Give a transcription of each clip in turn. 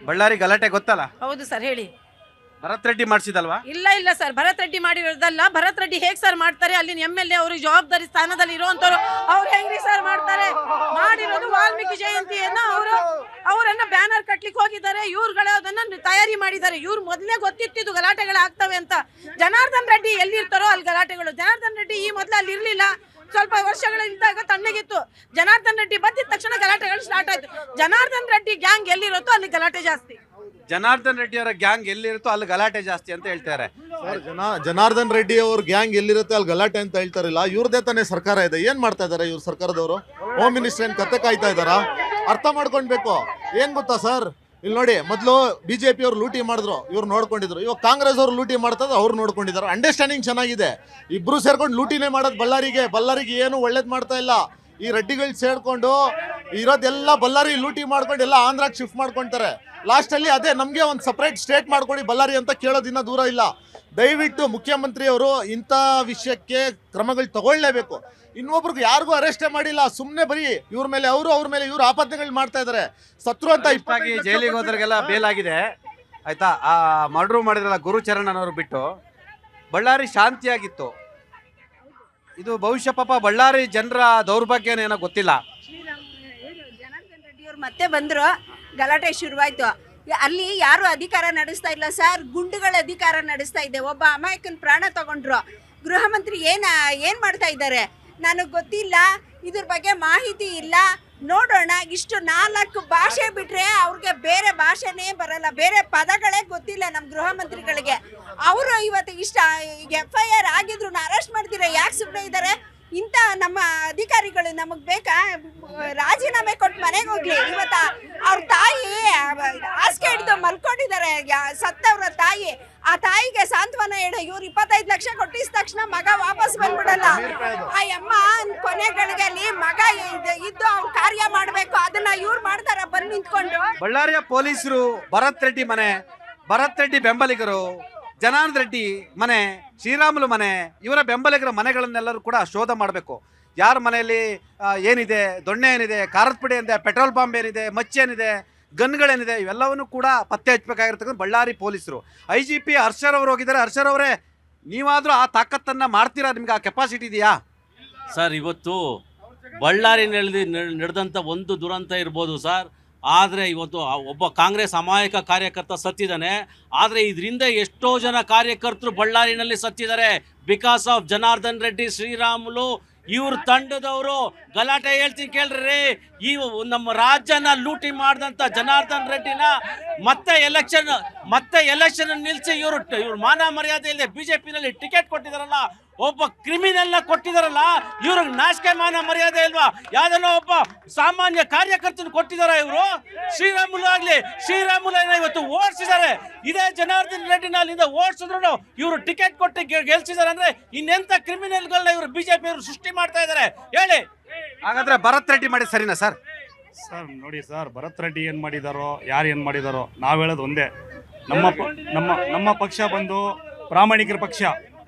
ಬಳ್ಳಾರಿ ಗಲಾಟೆ ಗೊತ್ತಲ್ಲ? ಹೌದು ಸರ್, ಹೇಳಿ. ಭರತ್ ರೆಡ್ಡಿ ಮಾಡಿಸಿದಲ್ವಾ? ಇಲ್ಲ ಸರ್, ಭರತ್ ರೆಡ್ಡಿ ಮಾಡಿರೋದಲ್ಲ. ಭರತ್ ರೆಡ್ಡಿ ಹೇಗೆ ಸರ್ ಮಾಡ್ತಾರೆ? ಅಲ್ಲಿನ MLA ಅವರು ಜವಾಬ್ದಾರಿ ಸ್ಥಾನದಲ್ಲಿ ಇರುವಂತವ್ರು, ಅವ್ರು ಹೆಂಗ್ರಿ ಸರ್ ಮಾಡ್ತಾರೆ? ಮಾಡಿರೋದು ವಾಲ್ಮೀಕಿ ಜಯಂತಿಯನ್ನ ಅವರನ್ನ ಬ್ಯಾನರ್ ಕಟ್ಲಿಕ್ಕೆ ಹೋಗಿದ್ದಾರೆ. ಇವ್ರುಗಳು ಅದನ್ನ ತಯಾರಿ ಮಾಡಿದ್ದಾರೆ. ಇವ್ರು ಮೊದಲೇ ಗೊತ್ತಿತ್ತಿದ್ದು ಗಲಾಟೆಗಳು ಆಗ್ತವೆ ಅಂತ. ಜನಾರ್ದನ್ ರೆಡ್ಡಿ ಎಲ್ಲಿರ್ತಾರೋ ಅಲ್ಲಿ ಗಲಾಟೆಗಳು. ಜನಾರ್ದನ್ ರೆಡ್ಡಿ ಈ ಮೊದಲು ಅಲ್ಲಿ ಇರ್ಲಿಲ್ಲ, ಸ್ವಲ್ಪ ವರ್ಷಗಳಿದ್ದಾಗ ತಣ್ಣಗಿತ್ತು. ಜನಾರ್ದನ್ ರೆಡ್ಡಿ ಬಂದಿದ ತಕ್ಷಣ ಗಲಾಟೆಗಳು ಸ್ಟಾರ್ಟ್ ಆಯ್ತು. ಜನಾರ್ದನ್ ರೆಡ್ಡಿ ಗ್ಯಾಂಗ್ ಎಲ್ಲಿರುತ್ತೋ ಅಲ್ಲಿ ಗಲಾಟೆ ಜಾಸ್ತಿ. ಜನಾರ್ದನ್ ರೆಡ್ಡಿ ಅವರ ಗ್ಯಾಂಗ್ ಎಲ್ಲಿರುತ್ತೋ ಅಲ್ಲಿ ಗಲಾಟೆ ಜಾಸ್ತಿ ಅಂತ ಹೇಳ್ತಾರೆ. ಜನಾರ್ದನ್ ರೆಡ್ಡಿ ಅವ್ರ ಗ್ಯಾಂಗ್ ಎಲ್ಲಿರುತ್ತೆ ಅಲ್ಲಿ ಗಲಾಟೆ ಅಂತ ಹೇಳ್ತಾರಿಲ್ಲ. ಇವ್ರದೇ ತಾನೇ ಸರ್ಕಾರ ಇದೆ, ಏನ್ ಮಾಡ್ತಾ ಇದಾರೆ ಇವ್ರ ಸರ್ಕಾರದವರು? ಹೋಮ್ ಮಿನಿಸ್ಟರ್ ಏನ್ ಕತ್ತೆ ಕಾಯ್ತಾ ಇದಾರ? ಅರ್ಥ ಮಾಡ್ಕೊಂಡ್ಬೇಕು. ಏನ್ ಗೊತ್ತಾ ಸರ್, ಇಲ್ಲಿ ನೋಡಿ, ಮೊದಲು ಬಿಜೆಪಿ ಅವ್ರು ಲೂಟಿ ಮಾಡಿದ್ರು, ಇವ್ರು ನೋಡ್ಕೊಂಡಿದ್ರು. ಇವಾಗ ಕಾಂಗ್ರೆಸ್ ಅವ್ರು ಲೂಟಿ ಮಾಡ್ತದ, ಅವ್ರು ನೋಡ್ಕೊಂಡಿದ್ದಾರೆ. ಅಂಡರ್ಸ್ಟ್ಯಾಂಡಿಂಗ್ ಚೆನ್ನಾಗಿದೆ. ಇಬ್ರು ಸೇರ್ಕೊಂಡು ಲೂಟಿನೇ ಮಾಡೋದು ಬಳ್ಳಾರಿಗೆ ಏನು ಒಳ್ಳೇದ್ ಮಾಡ್ತಾ ಇಲ್ಲ. ಈ ರೆಡ್ಡಿಗಳು ಸೇರ್ಕೊಂಡು ಇರೋದೆಲ್ಲ ಬಳ್ಳಾರಿ ಲೂಟಿ ಮಾಡ್ಕೊಂಡು ಎಲ್ಲ ಆಂಧ್ರಾಕ್ ಶಿಫ್ಟ್ ಮಾಡ್ಕೊಂತಾರೆ. ಲಾಸ್ಟ್ ಅಲ್ಲಿ ಅದೇ ನಮ್ಗೆ ಒಂದು ಸಪರೇಟ್ ಸ್ಟೇಟ್ ಮಾಡ್ಕೊಡಿ ಬಳ್ಳಾರಿ ಅಂತ ಕೇಳೋದಿನ್ನ ದೂರ ಇಲ್ಲ. ದಯವಿಟ್ಟು ಮುಖ್ಯಮಂತ್ರಿ ಅವರು ಇಂಥ ವಿಷಯಕ್ಕೆ ಕ್ರಮಗಳು ತಗೊಳ್ಳೇಬೇಕು. ಇನ್ನೊಬ್ರಿಗೆ ಯಾರಿಗೂ ಅರೆಸ್ಟೇ ಮಾಡಿಲ್ಲ, ಸುಮ್ಮನೆ ಬರೀ ಇವ್ರ ಮೇಲೆ ಅವ್ರ ಮೇಲೆ ಇವ್ರು ಆಪಾದನೆಗಳು ಮಾಡ್ತಾ ಇದಾರೆ. ಸತ್ರು ಅಂತ ಇಷ್ಟಾಗಿ ಜೈಲಿಗೆ ಹೋದ್ರಿಗೆಲ್ಲ ಬೇಲ್ ಆಗಿದೆ ಆಯ್ತಾ. ಆ ಮರ್ಡರ್ ಮಾಡಿದ್ರಲ್ಲ ಗುರುಚರಣ್ ಅನ್ನೋರು ಬಿಟ್ಟು ಬಳ್ಳಾರಿ ಶಾಂತಿಯಾಗಿತ್ತು. ಇದು ಬಹುಶಃ ಪಾಪ ಬಳ್ಳಾರಿ ಜನರ ದೌರ್ಭಾಗ್ಯನೇನೋ ಗೊತ್ತಿಲ್ಲ. ಜನಾರ್ದನ್ ರೆಡ್ಡಿ ಅವ್ರು ಮತ್ತೆ ಬಂದ್ರು, ಗಲಾಟೆ ಶುರುವಾಯ್ತು. ಅಲ್ಲಿ ಯಾರು ಅಧಿಕಾರ ನಡೆಸ್ತಾ ಇಲ್ಲ ಸರ್, ಗುಂಡುಗಳ ಅಧಿಕಾರ ನಡೆಸ್ತಾ ಇದೆ. ಒಬ್ಬ ಅಮಾಯಕನ ಪ್ರಾಣ ತಗೊಂಡ್ರು. ಗೃಹ ಮಂತ್ರಿ ಏನ್ ಮಾಡ್ತಾ ಇದ್ದಾರೆ ನನಗೆ ಗೊತ್ತಿಲ್ಲ, ಇದ್ರ ಬಗ್ಗೆ ಮಾಹಿತಿ ಇಲ್ಲ. ನೋಡೋಣ. ಇಷ್ಟು 4 ಭಾಷೆ ಬಿಟ್ರೆ ಅವ್ರಿಗೆ ಬೇರೆ ಭಾಷೆನೇ ಬರಲ್ಲ, ಬೇರೆ ಪದಗಳೇ ಗೊತ್ತಿಲ್ಲ ನಮ್ಮ ಗೃಹ ಮಂತ್ರಿಗಳಿಗೆ. ಅವರು ಇವತ್ತು FIR ಆಗಿದ್ರು ಅರೆಸ್ಟ್ ಮಾಡ್ತೀರಾ? ಯಾಕೆ ಸುಮ್ಮನೆ ಇದ್ದಾರೆ? ಇಂಥ ನಮ್ಮ ಅಧಿಕಾರಿಗಳು ನಮಗೆ ಬೇಕಾ? ರಾಜೀನಾಮೆ ಕೊಟ್ಟು ಮನೆಗೆ ಹೋಗ್ಲಿ. ಇವತ್ತು ಅವ್ರ ತಾಯಿ ಹಾಸಿಗೆ ಹಿಡಿದು ಮಲ್ಕೊಂಡಿದ್ದಾರೆ, ಸತ್ತವ್ರ ತಾಯಿ. ಆ ತಾಯಿಗೆ ಸಾಂತ್ವನ ಹೇಳಿ ಇವ್ರು 25 ಲಕ್ಷ ಕೊಟ್ಟಿದ ತಕ್ಷಣ ಮಗ ವಾಪಸ್ ಬಂದ್ಬಿಡಲ್ಲ. ಆ ಅಮ್ಮ ಕೊನೆಗಳಿಗೆಲ್ಲಿ ಮಗ ಇದ್ದು ಅವ್ರು ಕಾರ್ಯ ಮಾಡಬೇಕು, ಅದನ್ನ ಇವ್ರು ಮಾಡ್ತಾರ ಬಂದು ನಿಂತ್ಕೊಂಡು. ಬಳ್ಳಾರಿಯ ಪೊಲೀಸರು ಭರತ್ ರೆಡ್ಡಿ ಮನೆ, ಭರತ್ ರೆಡ್ಡಿ ಬೆಂಬಲಿಗರು, ಜನಾರ್ದನ್ ರೆಡ್ಡಿ ಮನೆ, ಶ್ರೀರಾಮುಲು ಮನೆ, ಇವರ ಬೆಂಬಲಿಗರ ಮನೆಗಳನ್ನೆಲ್ಲರೂ ಕೂಡ ಶೋಧ ಮಾಡಬೇಕು. ಯಾರ ಮನೆಯಲ್ಲಿ ಏನಿದೆ, ದೊಣ್ಣೆ ಏನಿದೆ, ಖಾರದ ಪುಡಿ ಏನಿದೆ, ಪೆಟ್ರೋಲ್ ಬಾಂಬ್ ಏನಿದೆ, ಮಚ್ಚೇನಿದೆ, ಗನ್ಗಳೇನಿದೆ, ಇವೆಲ್ಲವನ್ನು ಕೂಡ ಪತ್ತೆ ಹಚ್ಚಬೇಕಾಗಿರ್ತಕ್ಕಂಥ ಬಳ್ಳಾರಿ ಪೊಲೀಸರು. IGP ಹರ್ಷರವರು ಹೋಗಿದ್ದಾರೆ. ಹರ್ಷರವರೇ, ನೀವಾದರೂ ಆ ತಾಕತ್ತನ್ನು ಮಾಡ್ತೀರಾ? ನಿಮ್ಗೆ ಆ ಕೆಪಾಸಿಟಿ ಇದೆಯಾ ಸರ್? ಇವತ್ತು ಬಳ್ಳಾರಿನಲ್ಲಿ ನಡೆದಂಥ ಒಂದು ದುರಂತ ಇರ್ಬೋದು ಸರ್, ಆದರೆ ಇವತ್ತು ಒಬ್ಬ ಕಾಂಗ್ರೆಸ್ ಅಮಾಯಕ ಕಾರ್ಯಕರ್ತ ಸತ್ತಿದ್ದಾನೆ. ಆದರೆ ಇದರಿಂದ ಎಷ್ಟೋ ಜನ ಕಾರ್ಯಕರ್ತರು ಬಳ್ಳಾರಿನಲ್ಲಿ ಸತ್ತಿದ್ದಾರೆ. ಬಿಕಾಸ್ ಆಫ್ ಜನಾರ್ದನ್ ರೆಡ್ಡಿ, ಶ್ರೀರಾಮುಲು, ಇವ್ರ ತಂಡದವರು. ಗಲಾಟೆ ಹೇಳ್ತೀನಿ ಕೇಳ್ರಿ. ಈ ನಮ್ಮ ರಾಜ್ಯನ ಲೂಟಿ ಮಾಡಿದಂಥ ಜನಾರ್ದನ್ ರೆಡ್ಡಿನ ಮತ್ತೆ ಎಲೆಕ್ಷನ್ ನಿಲ್ಲಿಸಿ ಇವ್ರು ಮಾನ ಮರ್ಯಾದೆ ಇಲ್ಲದೆ ಬಿಜೆಪಿನಲ್ಲಿ ಟಿಕೆಟ್ ಕೊಟ್ಟಿದಾರಲ್ಲ, ಒಬ್ಬ ಕ್ರಿಮಿನಲ್ನ ಕೊಟ್ಟಿದಾರಲ್ಲ, ಇವ್ರಿಗೆ ನಾಚಿಕೆ ಮಾನ ಮರ್ಯಾದೆ ಇಲ್ವಾ? ಯಾವ್ದನ್ನೋ ಒಬ್ಬ ಸಾಮಾನ್ಯ ಕಾರ್ಯಕರ್ತನ ಕೊಟ್ಟಿದಾರ ಇವರು. ಶ್ರೀರಾಮುಲು ಇವತ್ತು ಓಡಿಸಿದ್ದಾರೆ. ಇದೇ ಜನಾರ್ದನ್ ರೆಡ್ಡಿನ ಅಲ್ಲಿಂದ ಓಡಿಸಿದ್ರು ಇವರು ಟಿಕೆಟ್ ಕೊಟ್ಟು ಗೆಲ್ಸಿದಾರೆ ಅಂದ್ರೆ ಇನ್ನೆಂತ ಕ್ರಿಮಿನಲ್ಗಳನ್ನ ಇವರು ಬಿಜೆಪಿ ಅವರು ಸೃಷ್ಟಿ ಮಾಡ್ತಾ ಇದಾರೆ ಹೇಳಿ. ಹಾಗಾದ್ರೆ ಭರತ್ ರೆಡ್ಡಿ ಮಾಡಿ ಸರಿನಾ ಸರ್? ಸರ್ ನೋಡಿ ಸರ್, ಭರತ್ ರೆಡ್ಡಿ ಏನು ಮಾಡಿದಾರೋ, ಯಾರು ಏನು ಮಾಡಿದಾರೋ, ನಾವು ಹೇಳೋದು ಒಂದೇ. ನಮ್ಮ ಪಕ್ಷ ಬಂದು ಪ್ರಾಮಾಣಿಕರ ಪಕ್ಷ.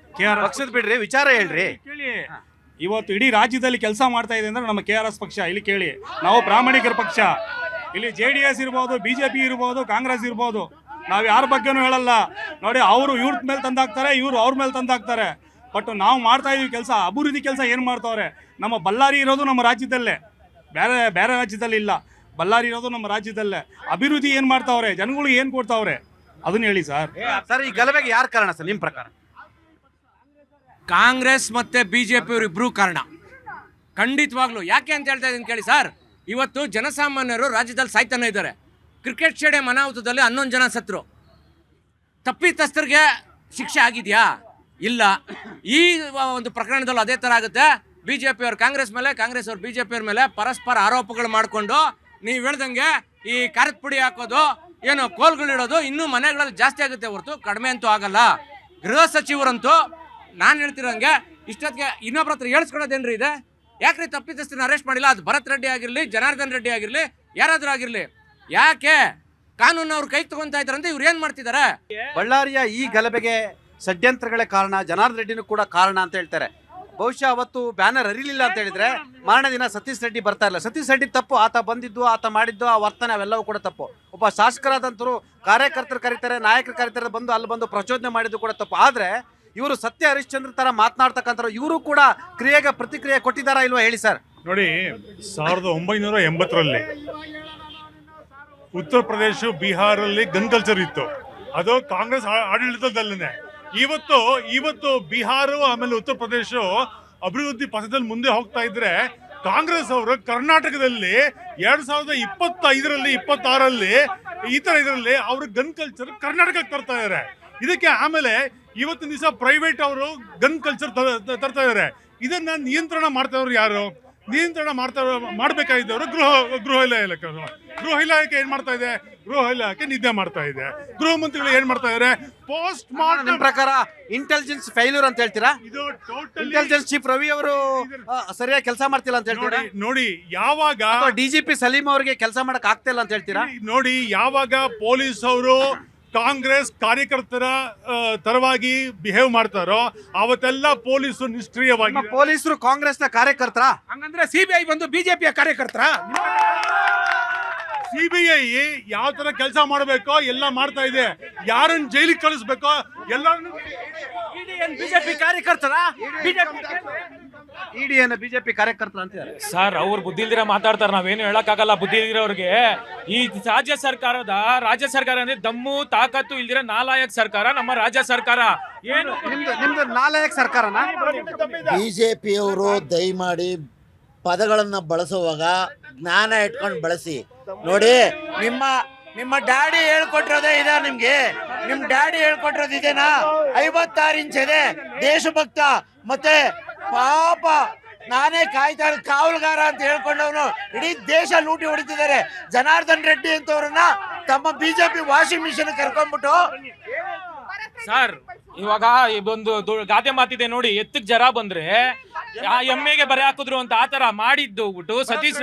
ಪಕ್ಷದ ಬಿಡ್ರಿ, ವಿಚಾರ ಹೇಳ್ರಿ. ಕೇಳಿ, ಇವತ್ತು ಇಡೀ ರಾಜ್ಯದಲ್ಲಿ ಕೆಲಸ ಮಾಡ್ತಾ ಇದೆ ಅಂದ್ರೆ ನಮ್ಮ KRS ಪಕ್ಷ. ಇಲ್ಲಿ ಕೇಳಿ, ನಾವು ಪ್ರಾಮಾಣಿಕರ ಪಕ್ಷ. ಇಲ್ಲಿ JDS ಇರ್ಬೋದು, BJP ಇರ್ಬೋದು, ಕಾಂಗ್ರೆಸ್ ಇರ್ಬೋದು, ನಾವು ಯಾರ ಬಗ್ಗೆನೂ ಹೇಳಲ್ಲ. ನೋಡಿ, ಅವರು ಇವ್ರ ಮೇಲೆ ತಂದಾಕ್ತಾರೆ, ಇವರು ಅವ್ರ ಮೇಲೆ ತಂದಾಕ್ತಾರೆ. ಬಟ್ ನಾವು ಮಾಡ್ತಾ ಇದೀವಿ ಕೆಲಸ, ಅಭಿವೃದ್ಧಿ ಕೆಲಸ ಏನು ಮಾಡ್ತಾವ್ರೆ. ನಮ್ಮ ಬಳ್ಳಾರಿ ಇರೋದು ನಮ್ಮ ರಾಜ್ಯದಲ್ಲೇ, ಬೇರೆ ರಾಜ್ಯದಲ್ಲಿ ಇಲ್ಲ. ಬಳ್ಳಾರಿ ಇರೋದು ನಮ್ಮ ರಾಜ್ಯದಲ್ಲೇ. ಅಭಿವೃದ್ಧಿ ಏನು ಮಾಡ್ತಾವ್ರೆ, ಜನಗಳಿಗೆ ಏನು ಕೊಡ್ತಾವ್ರೆ, ಅದನ್ನ ಹೇಳಿ ಸರ್. ಸರ್, ಈ ಗಲಭೆಗೆ ಯಾರು ಕಾರಣ ಸರ್ ನಿಮ್ಮ ಪ್ರಕಾರ? ಕಾಂಗ್ರೆಸ್ ಮತ್ತು BJP ಇವರಿಬ್ಬರೂ ಕಾರಣ ಖಂಡಿತವಾಗ್ಲೂ. ಯಾಕೆ ಅಂತ ಹೇಳ್ತಾ ಇದ್ದೀನಿ ಕೇಳಿ ಸರ್. ಇವತ್ತು ಜನಸಾಮಾನ್ಯರು ರಾಜ್ಯದಲ್ಲಿ ಸಾಯ್ತಾನೆ ಇದ್ದಾರೆ. ಕ್ರಿಕೆಟ್ ಸ್ಟೇಡಿಯಂ ಅನಾಹುತದಲ್ಲಿ 11 ಜನ ಸತ್ರು. ತಪ್ಪಿತಸ್ಥರಿಗೆ ಶಿಕ್ಷೆ ಆಗಿದೆಯಾ? ಇಲ್ಲ. ಈ ಒಂದು ಪ್ರಕರಣದಲ್ಲೂ ಅದೇ ಥರ ಆಗುತ್ತೆ. BJP ಅವರು ಕಾಂಗ್ರೆಸ್ ಮೇಲೆ, ಕಾಂಗ್ರೆಸ್ ಅವರು BJP ಅವ್ರ ಮೇಲೆ ಪರಸ್ಪರ ಆರೋಪಗಳು ಮಾಡಿಕೊಂಡು ನೀವು ಹೇಳ್ದಂಗೆ ಈ ಖಾರದ ಪುಡಿ ಹಾಕೋದು, ಏನು ಕೋಲ್ಗಳಿಡೋದು ಇನ್ನೂ ಮನೆಗಳಲ್ಲಿ ಜಾಸ್ತಿ ಆಗುತ್ತೆ ಹೊರತು ಕಡಿಮೆ ಅಂತೂ ಆಗಲ್ಲ. ಗೃಹ ಸಚಿವರಂತೂ ನಾನು ಹೇಳ್ತಿರೋಂಗೆ ಇಷ್ಟೊತ್ತಿಗೆ ಇನ್ನೊಬ್ರ ಹತ್ರ ಹೇಳಿಸ್ಕೊಳೋದೇನ್ರಿ ಇದೆ? ಯಾಕ್ರಿ ತಪ್ಪಿತಸ್ಥರನ್ನ ಅರೆಸ್ಟ್ ಮಾಡಿಲ್ಲ? ಅದು ಭರತ್ ರೆಡ್ಡಿ ಆಗಿರಲಿ, ಜನಾರ್ದನ್ ರೆಡ್ಡಿ ಆಗಿರಲಿ, ಯಾರಾದರೂ ಆಗಿರಲಿ, ಯಾಕೆ ಕಾನೂನು ಅವ್ರ ಕೈಗೆ ತಗೊಂತಾ ಇದ್ದಾರಂತ ಇವ್ರು ಏನು ಮಾಡ್ತಿದ್ದಾರೆ? ಬಳ್ಳಾರಿಯ ಈ ಗಲಭೆಗೆ ಷಡ್ಯಂತ್ರಗಳೇ ಕಾರಣ, ಜನಾರ್ದನ್ ರೆಡ್ಡಿನೂ ಕೂಡ ಕಾರಣ ಅಂತ ಹೇಳ್ತಾರೆ. ಬಹುಶಃ ಅವತ್ತು ಬ್ಯಾನರ್ ಹರಿಲಿಲ್ಲ ಅಂತ ಹೇಳಿದ್ರೆ ಮಾರನೇ ದಿನ ಸತೀಶ್ ರೆಡ್ಡಿ ಬರ್ತಾ ಇಲ್ಲ. ಸತೀಶ್ ರೆಡ್ಡಿ ತಪ್ಪು, ಆತ ಬಂದಿದ್ದು, ಆತ ಮಾಡಿದ್ದು, ಆ ವರ್ತನೆ ಅವೆಲ್ಲವೂ ಕೂಡ ತಪ್ಪು. ಒಬ್ಬ ಶಾಸಕರಾದಂತರು ಕಾರ್ಯಕರ್ತರು ಕರೀತಾರೆ, ನಾಯಕರು ಕರೀತಾರೆ, ಬಂದು ಅಲ್ಲಿ ಬಂದು ಪ್ರಚೋದನೆ ಮಾಡಿದ್ದು ಕೂಡ ತಪ್ಪು. ಆದ್ರೆ ಇವರು ಸತ್ಯ ಹರಿಶ್ಚಂದ್ರ ತರ ಮಾತನಾಡ್ತಕ್ಕಂಥ ಇವರು ಕೂಡ ಕ್ರಿಯೆಗೆ ಪ್ರತಿಕ್ರಿಯೆ ಕೊಟ್ಟಿದ್ದಾರಾ ಇಲ್ವಾ ಹೇಳಿ ಸರ್? ನೋಡಿ, 1980ರಲ್ಲಿ ಉತ್ತರ ಪ್ರದೇಶ, ಬಿಹಾರಲ್ಲಿ ಗನ್ ಕಲ್ಚರ್ ಇತ್ತು. ಅದು ಕಾಂಗ್ರೆಸ್ ಆಡಳಿತದಲ್ಲೇ. ಇವತ್ತು ಬಿಹಾರ ಆಮೇಲೆ ಉತ್ತರ ಪ್ರದೇಶ ಅಭಿವೃದ್ಧಿ ಪಥದಲ್ಲಿ ಮುಂದೆ ಹೋಗ್ತಾ ಇದ್ರೆ, ಕಾಂಗ್ರೆಸ್ ಅವರು ಕರ್ನಾಟಕದಲ್ಲಿ 2025ರಲ್ಲಿ 26ರಲ್ಲಿ ಈ ತರ ಇದರಲ್ಲಿ ಅವರು ಗನ್ ಕಲ್ಚರ್ ಕರ್ನಾಟಕಕ್ಕೆ ತರ್ತಾ ಇದಾರೆ. ಇದಕ್ಕೆ ಆಮೇಲೆ ಇವತ್ತಿನ ದಿವಸ ಪ್ರೈವೇಟ್ ಅವರು ಗನ್ ಕಲ್ಚರ್ ತರ್ತಾ ಇದಾರೆ. ಇದನ್ನ ನಿಯಂತ್ರಣ ಮಾಡ್ತಾ ಇದ್ರು ಯಾರು? ನಿಯಂತ್ರಣ ಮಾಡಬೇಕಾಗಿದ್ದವರು ಗೃಹ ಇಲಾಖೆ ಏನ್ ಮಾಡ್ತಾ ಇದೆ? ಗೃಹ ಇಲಾಖೆ ನಿದ್ದೆ ಮಾಡ್ತಾ ಇದೆ. ಗೃಹ ಮಂತ್ರಿಗಳು ಏನ್ ಮಾಡ್ತಾ ಇದಾರೆ? Post mortem. ನಿಮ್ಮ ಪ್ರಕಾರ ಇಂಟೆಲಿಜೆನ್ಸ್ ಫೇಲ್ಯೂರ್ ಅಂತ ಹೇಳ್ತೀರಾ? ಇದು ಟೋಟಲಿ ಇಂಟೆಲಿಜೆನ್ಸ್ ಚೀಫ್ ರವಿ ಅವರು ಸರಿಯಾಗಿ ಕೆಲಸ ಮಾಡ್ತಿಲ್ಲ ಅಂತ ಹೇಳ್ತೀರಾ? ನೋಡಿ, ಯಾವಾಗ ಡಿಜಿಪಿ ಸಲೀಂ ಅವರಿಗೆ ಕೆಲಸ ಮಾಡಕ್ ಆಗ್ತಿಲ್ಲ ಅಂತ ಹೇಳ್ತೀರಾ? ನೋಡಿ, ಯಾವಾಗ ಪೊಲೀಸ್ ಅವರು ಕಾಂಗ್ರೆಸ್ ಕಾರ್ಯಕರ್ತರ ತರವಾಗಿ ಬಿಹೇವ್ ಮಾಡ್ತಾರೋ ಅವತ್ತೆಲ್ಲ ಪೊಲೀಸರು ನಿಷ್ಕ್ರಿಯವಾಗಿ. ಪೊಲೀಸರು ಕಾಂಗ್ರೆಸ್ನ ಕಾರ್ಯಕರ್ತರ? ಹಂಗಂದ್ರೆ ಸಿಬಿಐ ಬಂದು ಬಿಜೆಪಿಯ ಕಾರ್ಯಕರ್ತರ? ಸಿಬಿಐ ಯಾವ ತರ ಕೆಲಸ ಮಾಡಬೇಕೋ ಎಲ್ಲ ಮಾಡ್ತಾ ಇದೆ. ಯಾರನ್ನ ಜೈಲಿಗೆ ಕಳಿಸ್ಬೇಕೋ ಎಲ್ಲರನ್ನು. ಬಿಜೆಪಿ ಕಾರ್ಯಕರ್ತರ? ಇಡಿಯನ್ನು ಬಿಜೆಪಿ ಕಾರ್ಯಕರ್ತರ ಅಂತಿದ್ದಾರೆ ಸರ್. ಅವ್ರು ಬುದ್ಧಿ ಇಲ್ದಿರ ಮಾತಾಡ್ತಾರೆ, ನಾವೇನು ಹೇಳಕ್ಕಾಗಲ್ಲ. ಬುದ್ಧಿ ಇಲ್ದಿರೋರಿಗೆ ಈ ರಾಜ್ಯ ಸರ್ಕಾರ ಅಂದ್ರೆ ದಮ್ಮು ತಾಕತ್ತು ಇಲ್ದಿರ ನಾಲಾಯಕ್ ಸರ್ಕಾರ ನಮ್ಮ ರಾಜ್ಯ ಸರ್ಕಾರ. ಏನು ನಿಮ್ದು ನಾಲಾಯಕ್ ಸರ್ಕಾರನ? ಬಿಜೆಪಿಯವರು ದಯಮಾಡಿ ಪದಗಳನ್ನ ಬಳಸುವಾಗ ಜ್ಞಾನ ಇಟ್ಕೊಂಡು ಬಳಸಿ. ನೋಡಿ, ನಿಮ್ಮ ಡ್ಯಾಡಿ ಹೇಳ್ಕೊಟ್ಟಿರೋದೇ ಇದೆ ನಿಮ್ಗೆ. ನಿಮ್ ಡ್ಯಾಡಿ ಹೇಳ್ಕೊಟ್ಟಿರೋದು ಇದೇನಾ? 56 ಇಂಚ್ ಇದೆ, ದೇಶಭಕ್ತ, ಮತ್ತೆ ಪಾಪ ನಾನೇ ಕಾಯ್ತಾ ಕಾವಲುಗಾರ ಅಂತ ಹೇಳ್ಕೊಂಡವನು ಇಡೀ ದೇಶ ಲೂಟಿ ಹೊಡಿತಿದ್ದಾರೆ. ಜನಾರ್ದನ್ ರೆಡ್ಡಿ ಅಂತವ್ರನ್ನ ತಮ್ಮ ಬಿಜೆಪಿ ವಾಷಿಂಗ್ ಮಿಷಿನ್ ಕರ್ಕೊಂಡ್ಬಿಟ್ಟು. ಸರ್, ಇವಾಗ ಒಂದು ಗಾದೆ ಮಾತಿದೆ ನೋಡಿ, ಎತ್ತಕ್ ಜರ ಬಂದ್ರೆ ಆ ಎಮ್ಮೆಗೆ ಬರೆ ಹಾಕಿದ್ರು ಅಂತ ಆತರ ಮಾಡಿದ್ದು ಬಿಟ್ಟು ಸತೀಶ್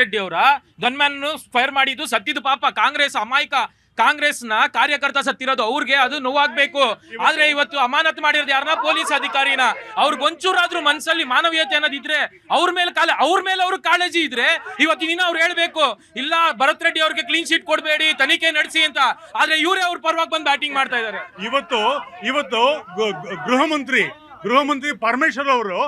ರೆಡ್ಡಿ ಅವರ ಗನ್ಮ್ಯಾನ್ ಫೈರ್ ಮಾಡಿದ್ದು ಸತ್ತಿದ್ದು ಪಾಪ ಕಾಂಗ್ರೆಸ್ ಅಮಾಯಕ ಕಾಂಗ್ರೆಸ್ನ ಕಾರ್ಯಕರ್ತ ಸತ್ತಿರೋದು ಅವ್ರಿಗೆ ಅದು ನೋವಾಗ್ಬೇಕು. ಆದ್ರೆ ಇವತ್ತು ಅಮಾನತ್ ಮಾಡಿರೋದು ಯಾರನ್ನ? ಪೊಲೀಸ್ ಅಧಿಕಾರಿನ. ಅವ್ರಿಗೆ ಒಂಚೂರಾದ್ರೂ ಮನ್ಸಲ್ಲಿ ಮಾನವೀಯತೆ ಅನ್ನೋದಿದ್ರೆ, ಅವ್ರ ಮೇಲೆ ಅವ್ರಿಗೆ ಕಾಳಜಿ ಇದ್ರೆ ಇವತ್ತಿನ ದಿನ ಅವ್ರು ಹೇಳ್ಬೇಕು, ಇಲ್ಲ ಭರತ್ ರೆಡ್ಡಿ ಅವ್ರಿಗೆ ಕ್ಲೀನ್ ಶೀಟ್ ಕೊಡಬೇಡಿ, ತನಿಖೆ ನಡೆಸಿ ಅಂತ. ಆದ್ರೆ ಇವರೇ ಅವ್ರ ಪರವಾಗಿ ಬಂದು ಬ್ಯಾಟಿಂಗ್ ಮಾಡ್ತಾ ಇದಾರೆ. ಇವತ್ತು ಗೃಹ ಮಂತ್ರಿ ಪರಮೇಶ್ವರ್ ಅವರು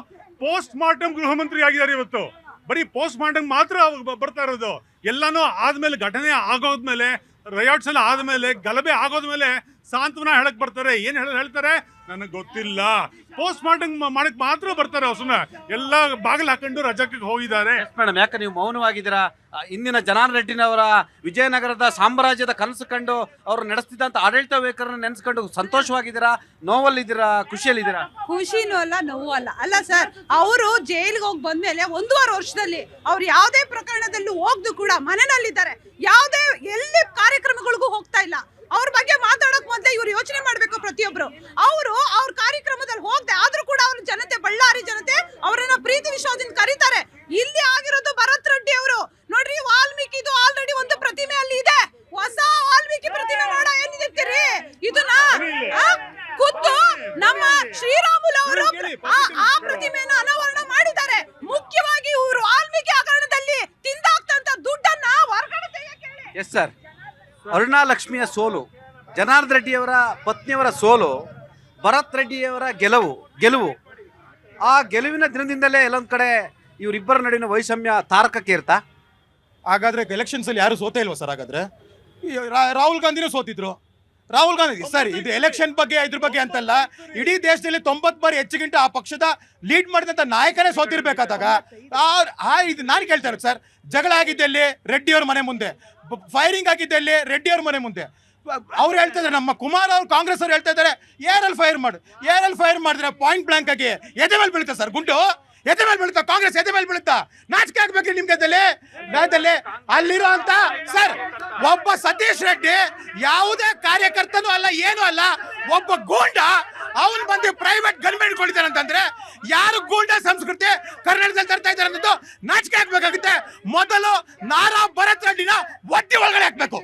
ಪೋಸ್ಟ್ ಮಾರ್ಟಮ್ ಗೃಹ ಮಂತ್ರಿ ಆಗಿದ್ದಾರೆ. ಇವತ್ತು ಬರೀ ಪೋಸ್ಟ್ ಮಾರ್ಟಮ್ ಮಾತ್ರ ಬರ್ತಾ ಇರೋದು. ಎಲ್ಲಾನು ಆದ್ಮೇಲೆ, ಘಟನೆ ಆಗೋದ್ಮೇಲೆ, ರಯಾಟ್ಸ್ ಎಲ್ಲ ಆದ್ಮೇಲೆ, ಗಲಭೆ ಆಗೋದ್ಮೇಲೆ ಸಾಂತ್ವನ ಹೇಳಕ್ ಬರ್ತಾರೆ. ಏನ್ ಹೇಳ್ತಾರೆ ನನಗೆ ಗೊತ್ತಿಲ್ಲ. ಪೋಸ್ಟ್ ಮಾರ್ಟಮ್ ಮಾಡಕ್ ಮಾತ್ರ ಬರ್ತಾರೆ. ಹೊಸನ ಎಲ್ಲ ಬಾಗಿಲು ಹಾಕೊಂಡು ರಜಕ್ಕೆ ಹೋಗಿದ್ದಾರೆ. ಮೇಡಮ್, ಯಾಕೆ ನೀವು ಮೌನವಾಗಿದ್ದೀರಾ? ಇಂದಿನ ಜನಾರ್ದನ್ ರೆಡ್ಡಿನವರ ವಿಜಯನಗರದ ಸಾಮ್ರಾಜ್ಯದ ಕನಸು ಕಂಡು ಅವರು ನಡೆಸ್ತಿದ್ದಂತ ಆಡಳಿತ ವೈಖರಿಯನ್ನು ನೆನೆಸ್ಕೊಂಡು ಸಂತೋಷವಾಗಿದ್ದೀರಾ, ನೋವಲ್ಲಿದ್ದೀರಾ, ಖುಷಿಯಲ್ಲಿದ್ದೀರಾ? ಖುಷಿನೂ ಅಲ್ಲ, ನೋವು ಅಲ್ಲ. ಅಲ್ಲ ಸರ್, ಅವರು ಜೈಲಿಗೆ ಹೋಗಿ ಬಂದ್ಮೇಲೆ 1.5 ವರ್ಷದಲ್ಲಿ ಅವ್ರು ಯಾವುದೇ ಪ್ರಕರಣದಲ್ಲೂ ಹೋಗ್ದು ಕೂಡ ಮನೆಯಲ್ಲಿದ್ದಾರೆ. ಯಾವುದೇ ಎಲ್ಲಿ ಕಾರ್ಯಕ್ರಮಗಳಿಗೂ ಹೋಗ್ತಾ ಇಲ್ಲ. ಅವ್ರ ಬಗ್ಗೆ ಮಾತಾಡಕ್ ಮೊದಲೇ ಇವ್ರು ಯೋಚನೆ ಮಾಡ್ಬೇಕು ಪ್ರತಿಯೊಬ್ರು. ಅವರು ಅವ್ರ ಕಾರ್ಯಕ್ರಮದಲ್ಲಿ ಹೋಗದೆ ಆದ್ರೂ ಕೂಡ ಅವ್ರ ಜನತೆ, ಬಳ್ಳಾರಿ ಜನತೆ ಅವರನ್ನ ಪ್ರೀತಿ ವಿಶ್ವಾಸದಿಂದ ಕರೀತಾರೆ. ಇಲ್ಲಿ ಆಗಿರೋದು ಭರತ್ ರೆಡ್ಡಿ ಅವರು ನೋಡ್ರಿ. ವಾಲ್ಮೀಕಿದು ಆಲ್ರೆಡಿ ಒಂದು ಪ್ರತಿಮೆ ಅಲ್ಲಿ ಇದೆ. ಹೊಸ ವಾಲ್ಮೀಕಿ ಪ್ರತಿಮೆ ಮಾಡ ಏನಿದ್ದೀರಿ? ಇದನ್ನ ಖುದ್ದು ನಮ್ಮ ಶ್ರೀರಾಮುಲು ಅವರು ಆ ಪ್ರತಿಮೆಯನ್ನು ಅನಾವರಣ ಮಾಡಿದ್ದಾರೆ. ಮುಖ್ಯವಾಗಿ ಇವರು ವಾಲ್ಮೀಕಿ ಹಗರಣದಲ್ಲಿ ತಿಂದಾಗ್ತಂತ ದುಡ್ಡನ್ನ ಹೊರಗಡೆ ತೆಗೆಯಕ್ಕೆ ಹೇಳಿ. Yes sir. ಅರುಣಾ ಲಕ್ಷ್ಮಿಯ ಸೋಲು, ಜನಾರ್ದನ್ ರೆಡ್ಡಿಯವರ ಪತ್ನಿಯವರ ಸೋಲು, ಭರತ್ ರೆಡ್ಡಿಯವರ ಗೆಲುವು, ಆ ಗೆಲುವಿನ ದಿನದಿಂದಲೇ ಎಲ್ಲೊಂದ್ ಕಡೆ ಇವರಿಬ್ಬರ ನಡುವಿನ ವೈಷಮ್ಯ ತಾರಕಕ್ಕೆ ಇರ್ತಾ? ಹಾಗಾದ್ರೆ ಎಲೆಕ್ಷನ್ಸ್ ಅಲ್ಲಿ ಯಾರು ಸೋತೇ ಇಲ್ವಾ ಸರ್? ಹಾಗಾದ್ರೆ ರಾಹುಲ್ ಗಾಂಧಿನೂ ಸೋತಿದ್ರು. ರಾಹುಲ್ ಗಾಂಧಿ ಸರ್, ಇದು ಎಲೆಕ್ಷನ್ ಬಗ್ಗೆ ಇದ್ರ ಬಗ್ಗೆ ಅಂತಲ್ಲ, ಇಡೀ ದೇಶದಲ್ಲಿ 90 ಬಾರಿ ಹೆಚ್ಚಿಗಿಂತ ಆ ಪಕ್ಷದ ಲೀಡ್ ಮಾಡಿದಂತ ನಾಯಕನೇ ಸೋತಿರ್ಬೇಕಾದಾಗ ಇದು ನಾನು ಕೇಳ್ತಾ ಇರೋದು ಸರ್. ಜಗಳ ಆಗಿದ್ದಲ್ಲಿ ರೆಡ್ಡಿಯವ್ರ ಮನೆ ಮುಂದೆ, ಫೈರಿಂಗ್ ಆಗಿದ್ದಲ್ಲಿ ರೆಡ್ಡಿಯವ್ರ ಮನೆ ಮುಂದೆ. ಅವ್ರು ಹೇಳ್ತಾ ಇದ್ದಾರೆ, ನಮ್ಮ ಕುಮಾರ್ ಅವ್ರು ಕಾಂಗ್ರೆಸ್ ಅವ್ರು ಹೇಳ್ತಾ ಇದ್ದಾರೆ ಏರಲ್ಲಿ ಫೈರ್ ಮಾಡಿದ್ರೆ ಪಾಯಿಂಟ್ ಬ್ಲಾಂಕ್ ಆಗಿ ಎದೆ ಮೇಲೆ ಬೀಳುತ್ತೆ ಸರ್. ಗುಂಡು ಎದೆ ಮೇಲೆ ಬೀಳುತ್ತಾ? ಕಾಂಗ್ರೆಸ್ ಎದೆ ಮೇಲೆ ಬೀಳುತ್ತಾ? ನಾಚಿಕೆ ಆಗ್ಬೇಕ್ರಿ ನಿಮ್ಗೆ ಅಲ್ಲಿರೋ ಅಂತ ಸರ್. ಒಬ್ಬ ಸತೀಶ್ ರೆಡ್ಡಿ ಯಾವುದೇ ಕಾರ್ಯಕರ್ತನೂ ಅಲ್ಲ, ಏನೂ ಅಲ್ಲ, ಒಬ್ಬ ಗೂಂಡ. ಅವನು ಬಂದು ಪ್ರೈವೇಟ್ ಗನ್ಮೆಂಟ್ ಕೊಡ್ತಾನೆ ಅಂತಂದ್ರೆ ಯಾರು ಗೂಂಡ ಸಂಸ್ಕೃತಿ ಕರ್ನಾಟಕದಲ್ಲಿ ತರ್ತಾ ಇದ್ದಾರೆ ಅನ್ನೋದು ನಾಚಿಕೆ ಆಗ್ಬೇಕಾಗುತ್ತೆ. ಮೊದಲು ನಾರಾ ಭರತ್ ರೆಡ್ಡಿನ ಒತ್ತಿ ಒಳಗಡೆ ಹಾಕ್ಬೇಕು.